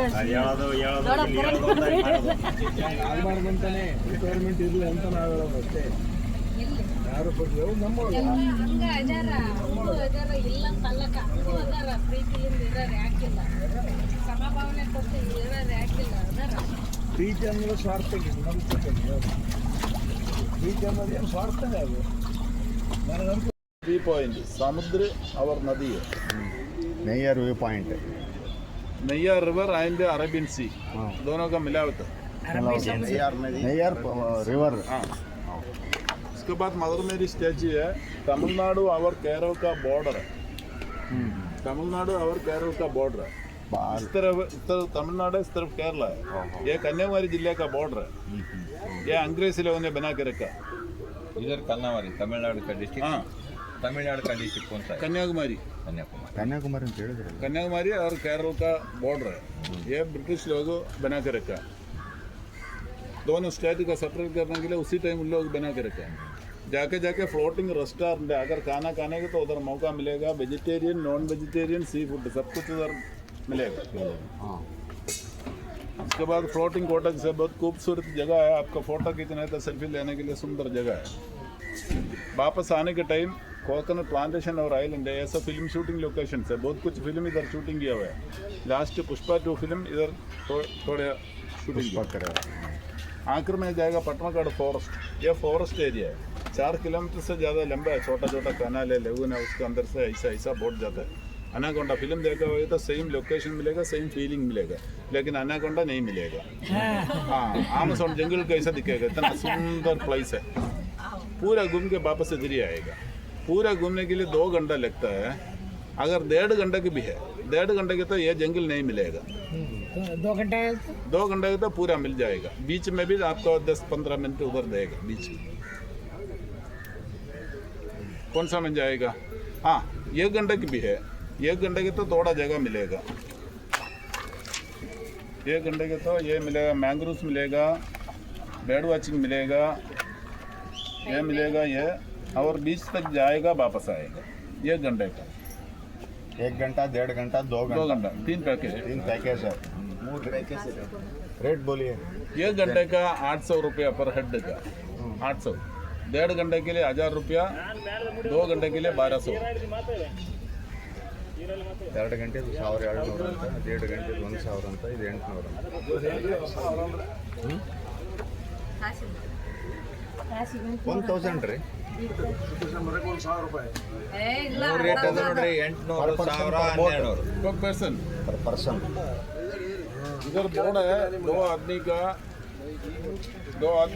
ಆಗ್ಬಾರ್ದಂತಾನೆ ರಿಕ್ವೈರ್ಮೆಂಟ್ ಇರಲಿ ಅಂತ ನಾವು ಹೇಳೋದು ಅಷ್ಟೇ. ಯಾರು ಕೊಟ್ಟರು ನಮ್ಮ ಹಂಗ ಅದಾರ ಇಲ್ಲ ಅಂತ ಅಲ್ಲಕ್ಕ ಹಂಗೂ ಅದಾರ ಪ್ರೀತಿಯಿಂದ ಇರೋರು ಯಾಕಿಲ್ಲ, ಸಮಭಾವನೆ ಕೊಟ್ಟು ಇರೋರು ಯಾಕಿಲ್ಲ ಅದಾರ. ಪ್ರೀತಿ ಅನ್ನೋದು ಸ್ವಾರ್ಥ ಪ್ರೀತಿ ಅನ್ನೋದೇನು ಸ್ವಾರ್ಥನೇ ಅದು ನನಗಂತೂ 3 पॉइंट समुद्र और नदी है Neyyar viewpoint Neyyar river and Arabian sea दोनों का मिला होता है। ನೈಯರ್ ರಿವರ್ हाँ इसके बाद मदर मेरी स्टैच्यू है तमिलनाडु और केरल का बॉर्डर है। तमिलनाडु और केरल का बॉर्डर है। इस तरफ तमिलनाडु इस तरफ केरला है। ये कन्याकुमारी जिले का बॉर्डर है। ये अंग्रेज लोगों ने बना के रखा। इधर कन्याकुमारी तमिलनाडु का डिस्ट्रिक्ट। हाँ तमिलनाडु का डिस्ट्रिक्ट कौन सा है? कन्याकुमारी ಕನ್ಯಾಕುಮಾರಿ ಅಂತ ಹೇಳಿದ್ರೆ कन्याकुमारी और केरल का बॉर्डर है। ये ब्रिटिश लोग बना के रखा। दोनों स्टेट का सेपरेट करने के लिए उसी टाइम उन लोग बना के रखा है। जाके जाके फ्लोटिंग रेस्टोरेंट है, अगर खाना खाने का तो उधर मौका मिलेगा, vegetarian non vegetarian sea food सब कुछ उधर मिलेगा। उसके बाद फ्लोटिंग कॉटेज से बहुत खूबसूरत जगह है, आपका फ़ोटो खींचना है तो सेल्फी लेने के लिए सुंदर जगह है। वापस आने के टाइम कोकोनट प्लांटेशन और आइलैंड है, ऐसा फिल्म शूटिंग लोकेशन है, बहुत कुछ फिल्म इधर शूटिंग किया हुआ है। लास्ट पुष्पा 2 फिल्म इधर थोड़े शूटिंग करा। आखिर में जाएगा पटनागढ़ फॉरेस्ट, ये फॉरेस्ट एरिया है, 4 किलोमीटर से ज़्यादा लंबा है, छोटा छोटा कैनाल है, लेगून है, उसके अंदर से ऐसा ऐसा बोट जाता है। अनाकोंडा फिल्म देखा होगा तो सेम लोकेशन मिलेगा, सेम फीलिंग मिलेगा, लेकिन अनाकोंडा नहीं मिलेगा। हाँ, आमसोन जंगल कैसा दिखेगा, इतना सुंदर प्लेस है। पूरा घूम के वापस इधर ही आएगा। पूरा घूमने के लिए 2 घंटा लगता है, अगर 1.5 घंटे की भी है, 1.5 घंटे के तो ये जंगल नहीं मिलेगा। 2 घंटे 2 घंटे के तो पूरा मिल जाएगा। बीच में भी आपको 10-15 मिनट उधर देगा बीच में। कौन सा मिल जाएगा? हाँ, 1 घंटे की भी है, 1 घंटे के तो थोड़ा जगह मिलेगा। 1 घंटे के तो ये मिलेगा, मैंग्रोव्स मिलेगा, बर्ड वाचिंग मिलेगा, ये मिलेगा ये, और बीच तक जाएगा वापस आएगा। 1 घंटे का 1 घंटा 1.5 घंटा 2 2 घंटा 3 पैकेज। 3 पैकेज है। 3 पैकेज ಇದೆ रेट बोलिए। 1 घंटे का 800 रुपया पर हेड का, 800। 1.5 घंटे के लिए 1000 रुपया, 2 घंटे के लिए 1200। 2 ಗಂಟೆ 1200 ಅಂತ, 1.5 ಗಂಟೆ 1000 ಅಂತ, ಇದು 800 ಅಂತ। 1000 ರೀ ರೇಟ್ ಅದ ನೋಡ್ರಿ 800 1000 1200 पर पर्सन। पर पर्सन। इधर बोर्ड है 2 आदमी का, 2 आदमी